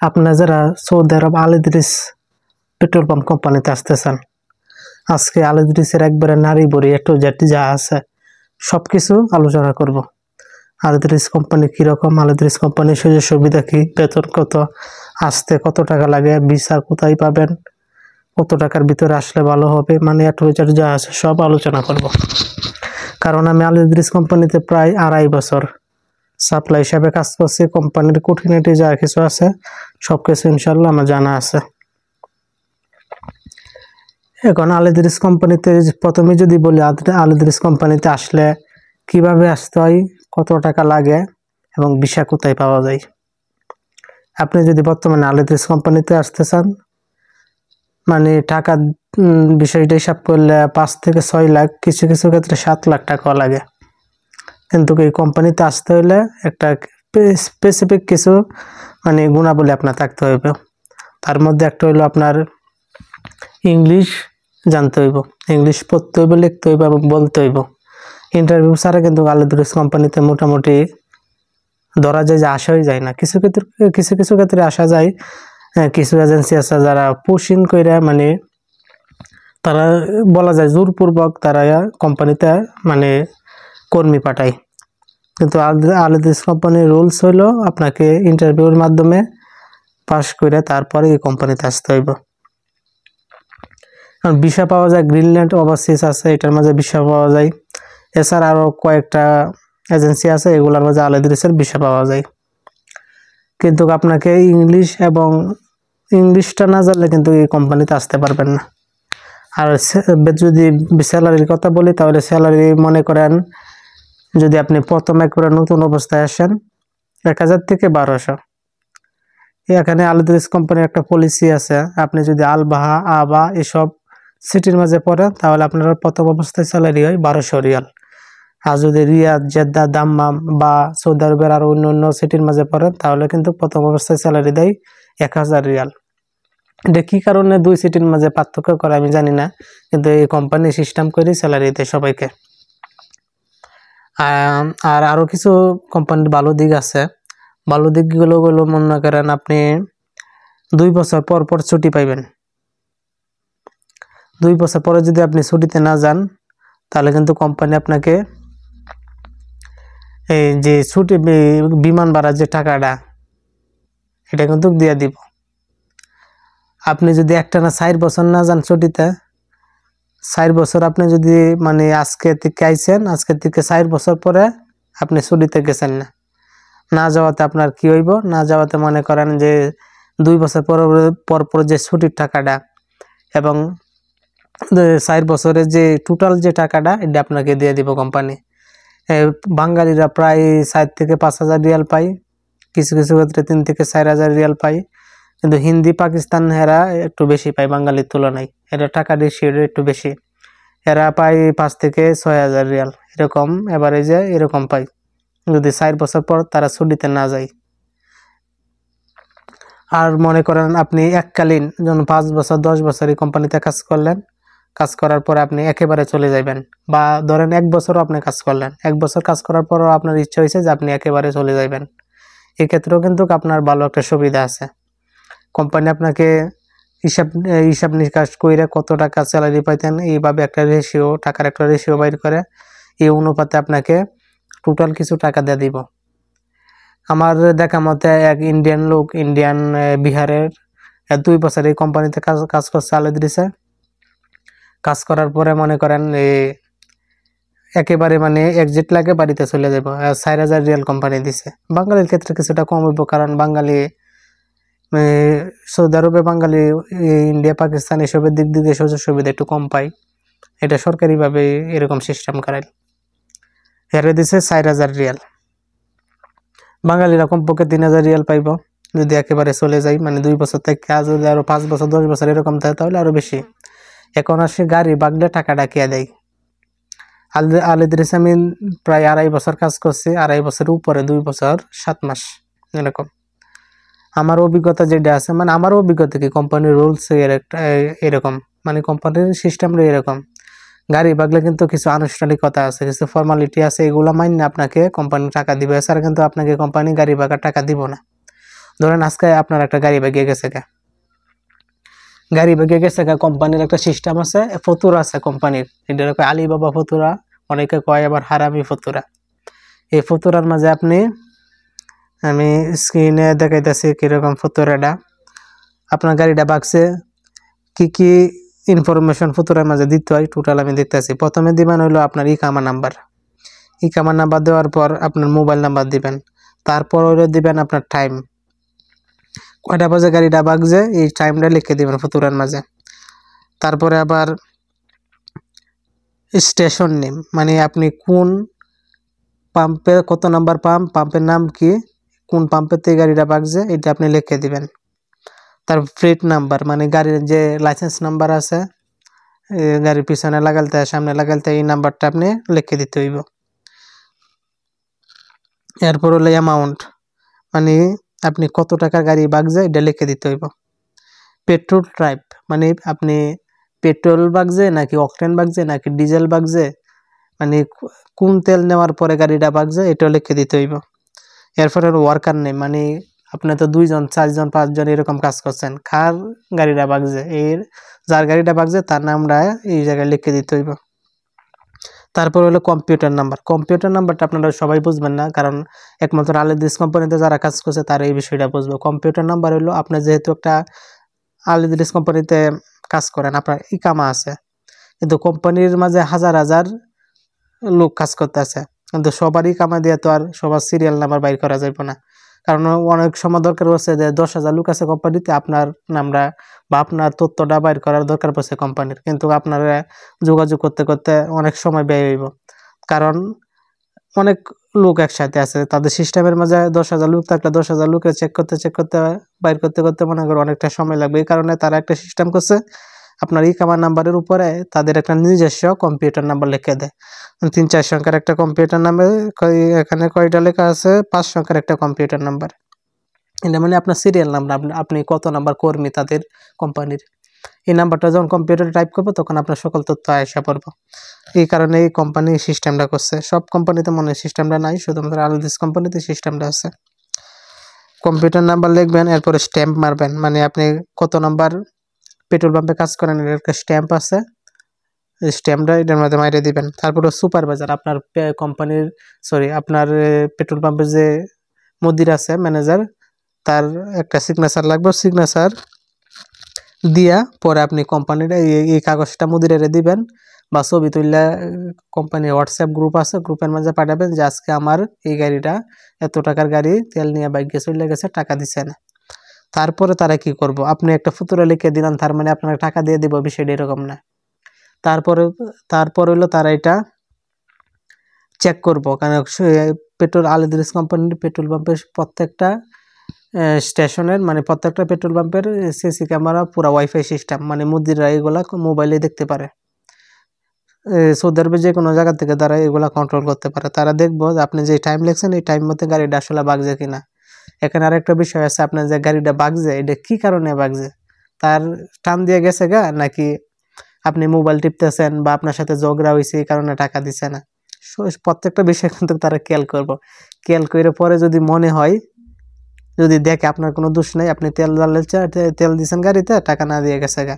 আপনারা যারা সৌদি আরব আল Idris petrol pump কোম্পানিতে আসতে চান, আজকে আল ইদরিসের একবারে নারী বড়ি একটু যেটি যা আছে সবকিছু আলোচনা করব। আল ইদরিস কোম্পানি কীরকম, আল ইদরিস কোম্পানির সুযোগ সুবিধা কী, বেতন কত, আসতে কত টাকা লাগে, ভিসা কোথায় পাবেন, কত টাকার ভিতরে আসলে ভালো হবে, মানে একটু যেটি যা আছে সব আলোচনা করব। কারণ আমি আল ইদরিস কোম্পানিতে প্রায় 2.5 বছর সাপ্লাই হিসাবে কাজ করছি। কোম্পানির খুঁটিনাটি যা কিছু আছে সব কিছু ইনশাল্লাহ আমার জানা আছে। এখন আল ইদরিস কোম্পানিতে প্রথমে যদি বলি, আল ইদরিস কোম্পানিতে আসলে কিভাবে আসতে হয়, কত টাকা লাগে এবং ভিসা কোথায় পাওয়া যায়। আপনি যদি বর্তমানে আল ইদরিস কোম্পানিতে আসতে চান, মানে টাকা বিষয়টা হিসাব করলে 5 থেকে 6 লাখ, কিছু কিছু ক্ষেত্রে 7 লাখ টাকাও লাগে। কিন্তু এই কোম্পানিতে আসতে হলে একটা স্পেসিফিক কিছু মানে গুণাবলী আপনার থাকতে হইবে। তার মধ্যে একটা হইলো আপনার ইংলিশ জানতে হইব, ইংলিশ পড়তে হইব, লিখতে হইব এবং বলতে হইব। ইন্টারভিউ ছাড়া কিন্তু আল ইদরিস কোম্পানিতে মোটামুটি ধরা যায় যে আসাই যায় না। কিছু ক্ষেত্রে আসা যায়। কিছু এজেন্সি আছে যারা পুশিং কইরা, মানে তারা বলা যায় জোরপূর্বক তারা কোম্পানিতে মানে কর্মী পাঠায়। কিন্তু আল ইদরিস কোম্পানির রুলস হইলো আপনাকে ইন্টারভিউর মাধ্যমে পাস করে তারপরে এই কোম্পানিতে আসতে হইব। কারণ ভিসা পাওয়া যায়, গ্রিনল্যান্ড ওভারসিজ আছে, এটার মাঝে ভিসা পাওয়া যায়। এছাড়া আরও কয়েকটা এজেন্সি আছে, এগুলোর মাঝে আল ইদরিসের ভিসা পাওয়া যায়। কিন্তু আপনাকে ইংলিশটা না জানলে কিন্তু এই কোম্পানিতে আসতে পারবেন না। আর যদি স্যালারির কথা বলি, তাহলে স্যালারি মনে করেন যদি আপনি প্রথম একবারে নতুন অবস্থায় আসেন 1000 থেকে 1200। এখানে আল ইদরিস কোম্পানির একটা পলিসি আছে, আপনি যদি আল বাহা, আবা এসব সিটির মাঝে পড়েন তাহলে আপনার প্রথম অবস্থায় স্যালারি হয় 1200 রিয়াল। আর যদি রিয়াদ, জেদ্দা, দাম্মাম বা সৌদি আরবের আরো অন্য সিটির মাঝে পড়েন তাহলে কিন্তু প্রথম অবস্থায় স্যালারি দেয় 1000 রিয়াল। এটা কি কারণে দুই সিটির মাঝে পার্থক্য করে আমি জানি না, কিন্তু এই কোম্পানি সিস্টেম করে স্যালারি দেয় সবাইকে। আর আরো কিছু কোম্পানির ভালো দিক আছে। ভালো দিকগুলো মনে করেন আপনি 2 বছর পর পর ছুটি পাইবেন। 2 বছর পরে যদি আপনি ছুটিতে না যান তাহলে কিন্তু কোম্পানি আপনাকে এই যে ছুটি বিমান ভাড়ার যে টাকাটা এটা কিন্তু দিয়ে দিব। আপনি যদি একটানা 4 বছর না যান ছুটিতে, 4 বছর আপনি যদি মানে আজকে থেকে আইছেন, আজকে থেকে 4 বছর পরে আপনি ছুটিতে গেছেন না যাওয়াতে আপনার কি হইব, না যাওয়াতে মনে করেন যে 2 বছর পর যে ছুটির টাকাটা এবং 4 বছরের যে টোটাল যে টাকাটা এটা আপনাকে দিয়ে দিব কোম্পানি। বাঙালিরা প্রায় 4 থেকে 5000 রিয়াল পায়, কিছু কিছু ক্ষেত্রে 3 থেকে 4000 রিয়াল পায়। কিন্তু হিন্দি পাকিস্তান এরা একটু বেশি পায় বাঙালির তুলনায়, এরা টাকা রেশিও একটু বেশি। এরা পায় 5 থেকে 6000 রিয়াল এরকম এভারেজে এরকম পায়, যদি 4 বছর পর তারা ছুটিতে না যায়। আর মনে করেন আপনি এককালীন যেমন 5 বছর 10 বছর এই কোম্পানিতে কাজ করলেন, কাজ করার পরে আপনি একেবারে চলে যাবেন, বা ধরেন 1 বছরও আপনি কাজ করলেন, 1 বছর কাজ করার পরও আপনার ইচ্ছা হয়েছে যে আপনি একেবারে চলে যাবেন, এক্ষেত্রেও কিন্তু আপনার ভালো একটা সুবিধা আছে। কোম্পানি আপনাকে হিসাব নিকাশ করে কত টাকা স্যালারি পাইতেন এইভাবে একটা রেশিও, টাকার একটা রেশিও বাইর করে এই অনুপাতে আপনাকে টোটাল কিছু টাকা দিয়ে দিব। আমার দেখা মতে এক ইন্ডিয়ান লোক, বিহারের 2 বছর এই কোম্পানিতে কাজ করছে আল ইদরিসে। কাজ করার পরে মনে করেন একেবারে মানে এক্সিট লাগে বাড়িতে চলে যাব, 4000 রিয়াল কোম্পানি দিছে। বাঙালির ক্ষেত্রে কিছুটা কম হইব, কারণ বাঙালি সৌদি আরবে বাঙালি ইন্ডিয়া পাকিস্তান এসবের দিক দিয়ে সুযোগ সুবিধা একটু কম পায়, এটা সরকারিভাবে এরকম সিস্টেম করায়। হেরে দিছে 4000 রিয়াল, বাঙালিরা কমপক্ষে 3000 রিয়াল পাইব যদি একেবারে চলে যায়, মানে 2 বছর থেকে। যদি আরো 5 বছর 10 বছর এরকম থাকে তাহলে আরো বেশি। এখন আসে গাড়ি বাগলে টাকাটা কে দেয়। আল ইদরিসে আমি প্রায় 2.5 বছর কাজ করছি, 2.5 বছরের উপরে 2 বছর 7 মাস এরকম। আমার অভিজ্ঞতা যেটা আছে, মানে আমার অভিজ্ঞতা কি কোম্পানির রুলস এরকম, মানে কোম্পানির সিস্টেমটা এরকম। গাড়ি বাগলে কিন্তু কিছু আনুষ্ঠানিকতা আছে, কিছু ফর্মালিটি আছে, এগুলো মাইনে আপনাকে কোম্পানি টাকা দিবে, এছাড়া কিন্তু আপনাকে কোম্পানি গাড়ি বাগার টাকা দিব না। ধরেন আজকে আপনার একটা গাড়ি ভেঙে গেছে গা, কোম্পানির একটা সিস্টেম আছে, ফতুরা আছে কোম্পানির, এটা কয় আলিবাবা ফতুরা, অনেকে কয় আবার হারামি ফতুরা। এই ফতুরার মাঝে আমি স্ক্রিনে দেখাইতেছি কিরকম ফতুরাটা। আপনার গাড়িটা ভাগছে, কি কি ইনফরমেশন ফতুরার মাঝে দিতে হয় টোটাল আমি দেখতেছি। প্রথমে দিবেন হইলো আপনার ইকামা নাম্বার, দেওয়ার পর আপনার মোবাইল নাম্বার দিবেন, তারপর হইলো দিবেন আপনার টাইম, কয়টা বাজে গাড়িটা ভাগছে এই টাইমটা লিখে দিবেন ফতুরার মাঝে। তারপরে আবার স্টেশন নেম, মানে আপনি কোন পাম্পে, কত নাম্বার পাম্প, পাম্পের নাম কি, কোন পাম্পের থেকে গাড়িটা ভাগছে এটা আপনি লিখে দিবেন। তারপর প্লেট নাম্বার, মানে গাড়ির যে লাইসেন্স নাম্বার আছে, গাড়ির পিছনে লাগালতে সামনে লাগালতে, এই নাম্বারটা আপনি লিখে দিতে হইব। এরপর হলো অ্যামাউন্ট, মানে আপনি কত টাকার গাড়ি ভাগছে এটা লিখে দিতে হইব। পেট্রোল টাইপ, মানে আপনি পেট্রোল ভাগছে নাকি অকটেন ভাগছে নাকি ডিজেল ভাগছে, মানে কোন তেল নেওয়ার পরে গাড়িটা ভাগছে এটাও লিখে দিতে হইব। এরপরে ওয়ার্কার নেম, মানে আপনি তো 2 জন 4 জন 5 জন এরকম কাজ করছেন, কার গাড়িটা ভাগছে, এর যার গাড়িটা ভাগছে তার নামটা এই জায়গায় লিখে দিতে হইব। তারপর হলো কম্পিউটার নাম্বারটা আপনারা সবাই বুঝবেন না, কারণ একমাত্র আলিদিস কোম্পানিতে যারা কাজ করছে তারা এই বিষয়টা বুঝবে। কম্পিউটার নাম্বার হলো, আপনার যেহেতু একটা আলিদিস কোম্পানিতে কাজ করেন, আপনার ইকামা আছে, কিন্তু কোম্পানির মাঝে হাজার হাজার লোক কাজ করতে আছে, কিন্তু সবারই কামা দিয়ে তো আর সবার সিরিয়াল নাম্বার বাইর করা যাবে না। কারণ অনেক সময় দরকার পড়ছে যে 10,000 লোক আছে কোম্পানিতে, আপনার নামটা বা আপনার তথ্যটা বাইর করার দরকার পড়ছে কোম্পানির, কিন্তু আপনারা যোগাযোগ করতে করতে অনেক সময় ব্যয় হইব, কারণ অনেক লোক একসাথে আছে, তাদের সিস্টেমের মাঝে 10,000 লোক থাকলে 10,000 লোকে চেক করতে বাইর করতে মনে করো অনেকটা সময় লাগবে। এই কারণে তারা একটা সিস্টেম করছে, আপনার ইকামা নাম্বারের উপরে তাদের একটা নিজস্ব কম্পিউটার নাম্বার লিখে দেয়। 3-4 সংখ্যার একটা কম্পিউটার নাম্বার, এখানে কয়টা লেখা আছে, 5 সংখ্যার একটা কম্পিউটার নাম্বার। এটা মানে আপনার সিরিয়াল নাম্বার, আপনি কত নাম্বার কর্মী তাদের কোম্পানির, এই নাম্বারটা যখন কম্পিউটারে টাইপ করবো তখন আপনার সকল তথ্য আসা পড়বো। এই কারণে এই কোম্পানি সিস্টেমটা করছে, সব কোম্পানিতে মনে হয় সিস্টেমটা নাই, শুধুমাত্র আলদিস কোম্পানিতে সিস্টেমটা আছে। কম্পিউটার নাম্বার লিখবেন, এরপরে স্ট্যাম্প মারবেন, মানে আপনি কত নাম্বার পেট্রোল পাম্পে কাজ করেন এর একটা স্ট্যাম্প আছে, স্ট্যাম্পটা এটার মধ্যে মাইরে দিবেন। তারপরে সুপারভাইজার, আপনার কোম্পানির আপনার পেট্রোল পাম্পের যে মুদির আছে, ম্যানেজার, তার একটা সিগনেচার লাগবে, সিগনেচার দিয়া পরে আপনি কোম্পানির এই কাগজটা মুদিরে দিবেন, বা ছবি তুললে কোম্পানির হোয়াটসঅ্যাপ গ্রুপ আছে, গ্রুপের মাঝে পাঠাবেন যে আজকে আমার এই গাড়িটা এত টাকার গাড়ি, তেল নিয়ে বাইকে চলে গেছে, টাকা দিচ্ছে না। তারপরে তারা কি করব, আপনি একটা ফুতুরা লিখে দিলেন, তার মানে আপনার টাকা দিয়ে দিব, বিষয়টা এরকম না। তারপরে হলো তারা এটা চেক করব, কারণ পেট্রোল আলিদিস কোম্পানির পেট্রোল পাম্পের প্রত্যেকটা স্টেশনের, মানে প্রত্যেকটা পেট্রোল পাম্পের সিসি ক্যামেরা, পুরো ওয়াইফাই সিস্টেম, মানে মুদিরা এগুলা মোবাইলে দেখতে পারে। সৌদি আরবে যে কোনো জায়গা থেকে তারা এগুলা কন্ট্রোল করতে পারে, তারা দেখবো যে আপনি যে টাইম লিখছেন এই টাইম মধ্যে গাড়িটা আসলে বাগছে কিনা। এখানে আরেকটা বিষয় আছে, আপনার যে গাড়িটা বাগছে এটা কি কারণে বাগছে, তার টান দিয়ে গেছে গা, নাকি আপনি মোবাইল টিপতেছেন বা আপনার সাথে ঝগড়া হয়েছে এই কারণে টাকা দিচ্ছে না, প্রত্যেকটা বিষয় কিন্তু তারা খেয়াল করবো। খেয়াল করে পরে যদি মনে হয়, যদি দেখে আপনার কোনো দোষ নেই, আপনি তেল দিচ্ছেন গাড়িতে, টাকা না দিয়ে গেছে গা।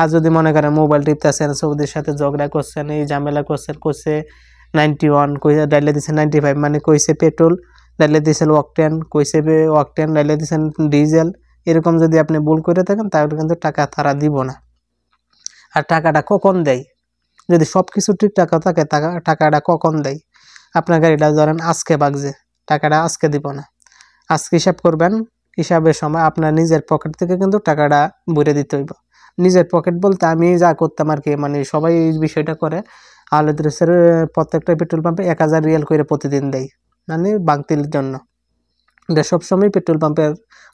আর যদি মনে করেন মোবাইল টিপতেছেন, সৌদির সাথে ঝগড়া করছেন, এই ঝামেলা করছেন, কইছে 91 কইছে ডাইলে দিচ্ছেন 95, মানে কইছে পেট্রোল ডাইলে দিয়েছেন অকটেন, কইছে অকটেন ডাইলে দিচ্ছেন ডিজেল, এরকম যদি আপনি ভুল করে থাকেন তাহলে কিন্তু টাকা তারা দিব না। আর টাকাটা কখন দেয়, যদি সব কিছু ঠিকঠাক থাকে টাকাটা কখন দেয়, আপনার গাড়িটা ধরেন আজকে বাগছে, টাকাটা আজকে দিব না, আজকে হিসাব করবেন, হিসাবের সময় আপনার নিজের পকেট থেকে কিন্তু টাকাটা ভরে দিতে হইব। নিজের পকেট বলতে আমি যা করতাম আর কি, মানে সবাই এই বিষয়টা করে, আলদ্রেসের প্রত্যেকটা পেট্রোল পাম্পে 1000 রিয়াল করে প্রতিদিন দেয়, মানে বাংতির জন্য। এটা সবসময় পেট্রোল পাম্পের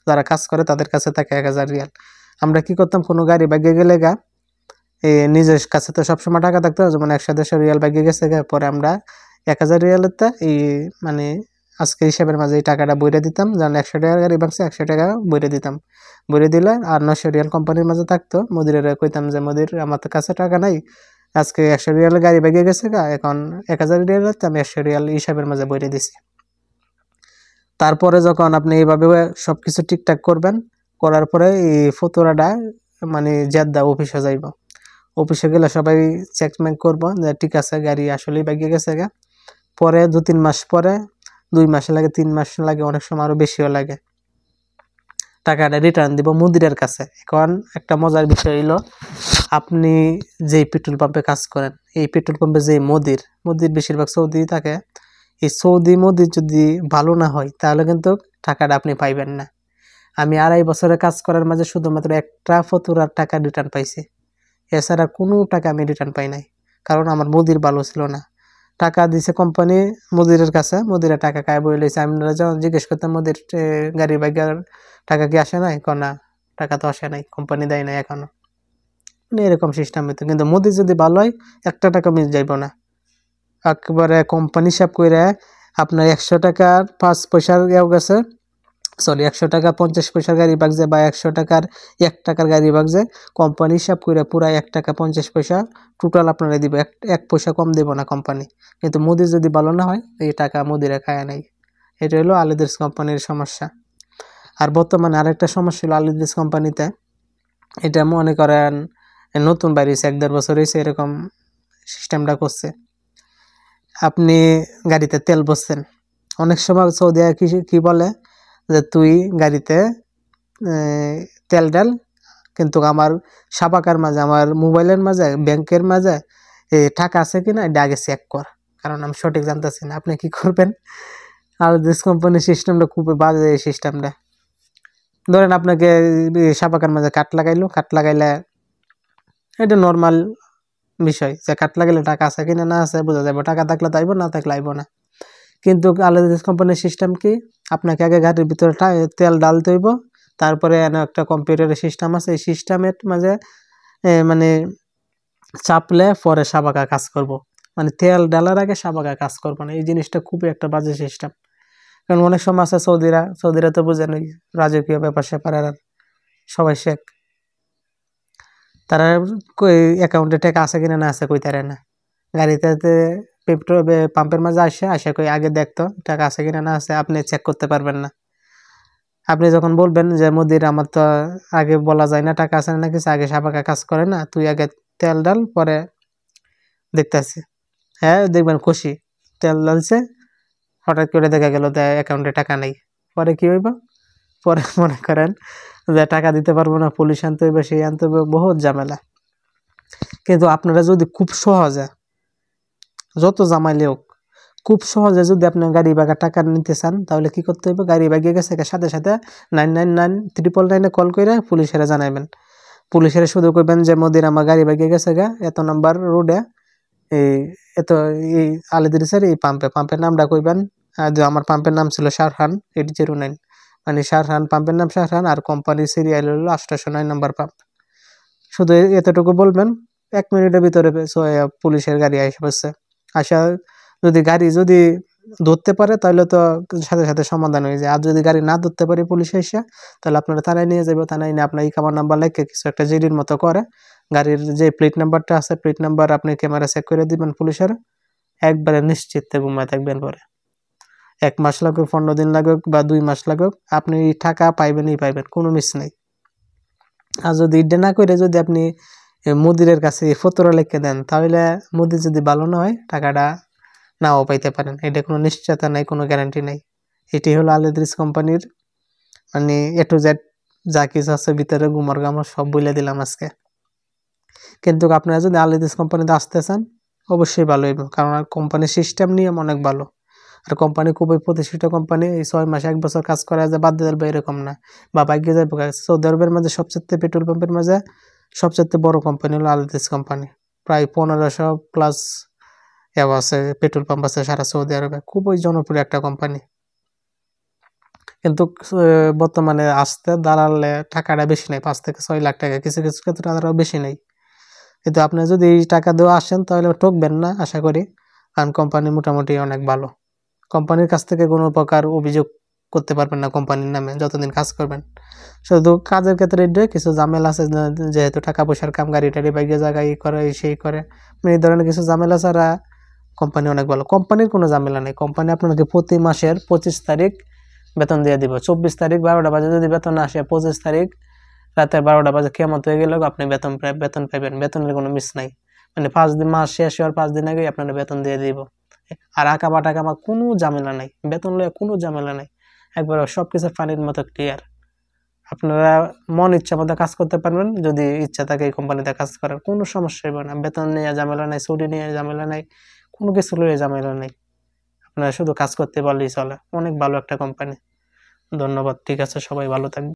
যারা কাজ করে তাদের কাছে থাকে 1000 রিয়াল। আমরা কি করতাম, কোনো গাড়ি বাইকে গেলে গা, নিজের কাছে তো সবসময় টাকা থাকতো, যেমন 150 রিয়াল বাইকে গেছে গা, পরে আমরা 1000 রিয়ালের এই মানে আজকে হিসাবের মাঝে এই টাকাটা বইরে দিতাম, যেমন 100 টাকার গাড়ি ভাঙছে 100 টাকা বইরে দিতাম, বইরে দিলে আর 900 রিয়াল কোম্পানির মাঝে থাকতো, মুদিরের কইতাম যে মুদির আমার তো কাছে টাকা নাই, আজকে 100 রিয়ালের গাড়ি ভেঙে গেছে গা, এখন 1000 রিয়াল আমি 100 রিয়াল হিসাবের মাঝে বইরে দিছি। তারপরে যখন আপনি এইভাবে সবকিছু ঠিকঠাক করবেন, করার পরে এই ফতুরাটা মানে জেদ্দা অফিসে যাইব। অফিসে গেলে সবাই চেকমেক করবো যে ঠিক আছে গাড়ি আসলেই বাইকে গেছে গা। পরে 2-3 মাস পরে, 2 মাস লাগে, 3 মাস লাগে, অনেক সময় আরো বেশিও লাগে, টাকাটা রিটার্ন দিব মুদিরের কাছে। এখন একটা মজার বিষয় হইলো, আপনি যেই পেট্রোল পাম্পে কাজ করেন, এই পেট্রোল পাম্পে যে মুদির বেশিরভাগ সৌদি থাকে, এই সৌদি মুদির যদি ভালো না হয় তাহলে কিন্তু টাকাটা আপনি পাইবেন না। আমি 2.5 বছরের কাজ করার মাঝে শুধুমাত্র একটা ফতুরার টাকা রিটার্ন পাইছি, এছাড়া কোনো টাকা আমি রিটার্ন পাই নাই, কারণ আমার মুদির ভালো ছিল না। টাকা দিছে কোম্পানি মুদিরের কাছে, মুদিরের টাকা কায় বই লইছে। আমি যখন জিজ্ঞেস করতাম মুদির গাড়ি বাইকের টাকা কি আসে নাই, না টাকা তো আসে নাই, কোম্পানি দেয় নাই এখনো, মানে এরকম সিস্টেম হইতো। কিন্তু মুদির যদি ভালো হয় একটা টাকা মিস যাইব না, একবারে কোম্পানি হিসাব করে আপনার 100 টাকার 5 পয়সার গেছে, সরি 100 টাকা 50 পয়সার গাড়ি বাগছে, বা 100 টাকার 1 টাকার গাড়ি বাগছে, কোম্পানি হিসাব করে পুরা 1 টাকা 50 পয়সা টোটাল আপনারা দিব, 1 পয়সা কম দেব না কোম্পানি। কিন্তু মুদি যদি ভালো না হয় এই টাকা মুদিরা খায় নাই। এটা হলো আলিদার্স কোম্পানির সমস্যা। আর বর্তমানে আরেকটা সমস্যা হলো আলিদার্স কোম্পানিতে, এটা মনে করেন নতুন বাইরেছে, 1-1.5 বছর হয়েছে এরকম সিস্টেমটা করছে। আপনি গাড়িতে তেল ভরছেন, অনেক সময় সৌদি কি বলে যে তুই গাড়িতে তেল ডাল, কিন্তু আমার সাবাকার মাঝে, আমার মোবাইলের মাঝে, ব্যাংকের মাঝে টাকা আছে কিনা এটা আগে চেক কর, কারণ আমি সঠিক জানতেছি না। আপনি কি করবেন, আর দিস কোম্পানির সিস্টেমটা খুবই বাজে। এই সিস্টেমটা ধরেন আপনাকে সাবাকার মাঝে কাট লাগাইলে এটা নর্মাল বিষয়, যে কাট লাগাইলে টাকা আছে কিনা না আছে বোঝা যাবে, টাকা থাকলে তাইব, না থাকলে আইব না। কিন্তু আলাদা কোম্পানির সিস্টেম কি, আপনাকে আগে গাড়ির ভিতরে তেল ডালতে হইব, তারপরে একটা কম্পিউটারের সিস্টেম আছে, এই সিস্টেমের মাঝে মানে চাপলে পরে সাবাকা কাজ করব, মানে তেল ডালার আগে সাবাকা কাজ করবো না। এই জিনিসটা খুবই একটা বাজে সিস্টেম। কারণ অনেক সময় আছে সৌদিরা তো বুঝেন ওই রাজকীয় ব্যাপার স্যাপার, আর সবাই শেখ, তারা অ্যাকাউন্টে টাকা আছে কিনা না আছে কইতারে না। গাড়িতে পেট্রোল পাম্পের মাঝে আসে কই আগে দেখতো টাকা আছে কিনা না আছে, আপনি চেক করতে পারবেন না। আপনি যখন বলবেন যে মুদির আমার তো আগে বলা যায় না টাকা আছে না কিছু, আগে সাবাকা কাজ করে না, তুই আগে তেল ডাল পরে দেখতেছি, হ্যাঁ দেখবেন খুশি, তেল ডালছে, হঠাৎ করে দেখা গেল অ্যাকাউন্টে টাকা নেই, পরে কি হইব, পরে মনে করেন যে টাকা দিতে পারবো না, পুলিশ আনতে হইবে, সেই আনতে হইবে, বহুত ঝামেলা। কিন্তু আপনারা যদি খুব সহজে, যত জামাইলে হোক, খুব সহজে যদি আপনি গাড়ি বাগা টাকা নিতে চান, তাহলে কি করতে হবে, গাড়ি বাগিয়ে গেছে সাথে সাথে 999 কল করে পুলিশের জানাইবেন। পুলিশের শুধু কইবেন যে মোদির আমার গাড়ি বাগিয়ে গেছে এত নাম্বার রোডে, এই এত এই আলিদিরিসের এই পাম্পের নামটা কইবেন। আমার পাম্পের নাম ছিল শাহরান 809, মানে শাহরান, পাম্পের নাম শাহরান, আর কোম্পানির সিরিয়াল হলো 809 নম্বর পাম্প। শুধু এতটুকু বলবেন, 1 মিনিটের ভিতরে পুলিশের গাড়ি আসে। আসা যদি গাড়ি যদি ধরতে পারে তাহলে তো সাথে সাথে সমাধান হয়ে যায়, আর যদি গাড়ি না ধরতে পারে পুলিশ এসে, তাহলে আপনারা থানায় নিয়ে যাবে, থানায় নিয়ে আপনার ইকামার নাম্বার লিখে কিছু একটা জিডির মতো করে গাড়ির যে প্লেট নাম্বারটা আছে, প্লেট নাম্বার আপনি ক্যামেরা চেক করে দিবেন পুলিশের, একবারে নিশ্চিন্তে ঘুমায় থাকবেন। পরে 1 মাস লাগুক, 15 দিন লাগুক, বা 2 মাস লাগুক, আপনি টাকা পাইবেনই পাইবেন, কোনো মিস নেই। আর যদি এটা না করে যদি আপনি মুদিরের কাছে ফতরা লিখে দেন, তাহলে মুদির যদি ভালো না হয় টাকাটা নাও পাইতে পারেন, এটা কোনো নিশ্চয়তা নাই, কোনো গ্যারান্টি নাই। এটি হলো আলিদ্রিস কোম্পানির মানে A to Z যা কিছু আছে ভিতরে গুমর গামর সব বলে দিলাম আজকে। কিন্তু আপনারা যদি আলিদ্রিস কোম্পানিতে আসতে চান অবশ্যই ভালো হইব, কারণ কোম্পানির সিস্টেম নিয়ম অনেক ভালো, আর কোম্পানি খুবই প্রতিষ্ঠিত কোম্পানি। এই 6 মাস 1 বছর কাজ করা যায় বাদ দিয়ে দেবে এরকম না, বা বাইকে যাবে। সৌদি আরবের মাঝে সবচেয়ে পেট্রোল পাম্পের মাঝে সবচেয়ে বড় কোম্পানি হলো আলিদ্রিস কোম্পানি, প্রায় 1500 প্লাস আছে পেট্রোল পাম্প আছে সারা সৌদি আরবে, খুবই জনপ্রিয় একটা কোম্পানি। কিন্তু বর্তমানে আসতে দাঁড়ালে টাকাটা বেশি নেই, 5 থেকে 6 লাখ টাকা, কিছু কিছু ক্ষেত্রে আরও বেশি নেই। কিন্তু আপনি যদি এই টাকা দেওয়া আসেন তাহলে ঠকবেন না আশা করি, কারণ কোম্পানি মোটামুটি অনেক ভালো। কোম্পানির কাছ থেকে কোনো প্রকার অভিযোগ করতে পারবেন না কোম্পানির নামে যতদিন কাজ করবেন। শুধু কাজের ক্ষেত্রে কিছু ঝামেলা আছে, যেহেতু টাকা পয়সার কাম, গাড়ি টাড়ি বাইকে জায়গায় করে সেই করে, এই ধরনের কিছু ঝামেলা ছাড়া কোম্পানি অনেক ভালো। কোম্পানির কোনো ঝামেলা নেই, কোম্পানি আপনাকে প্রতি মাসের 25 তারিখ বেতন দিয়ে দিব। 24 তারিখ 12টা বাজে যদি বেতন আসে, 25 তারিখ রাতে 12টা বাজে কিয়ামত হয়ে গেলেও আপনি বেতন পাইবেন। বেতনের কোনো মিস নাই। মানে 5 দিন, মাস শেষ হওয়ার 5 দিন আগে আপনার বেতন দিয়ে দিব। আর আঁকা বাটা কামা কোনো ঝামেলা নাই, বেতন লয়ে কোনো ঝামেলা নাই, একবার সবকিছু পানির মতো ক্লিয়ার। আপনারা মন ইচ্ছা মতো কাজ করতে পারবেন, যদি ইচ্ছা থাকে এই কোম্পানিতে কাজ করার, কোনো সমস্যা হবে না। বেতন নিয়ে ঝামেলা নাই, ছুটি নিয়ে ঝামেলা নাই, কোনো কিছু নিয়ে ঝামেলা নাই। আপনারা শুধু কাজ করতে পারলেই চলে। অনেক ভালো একটা কোম্পানি। ধন্যবাদ। ঠিক আছে, সবাই ভালো থাকবেন।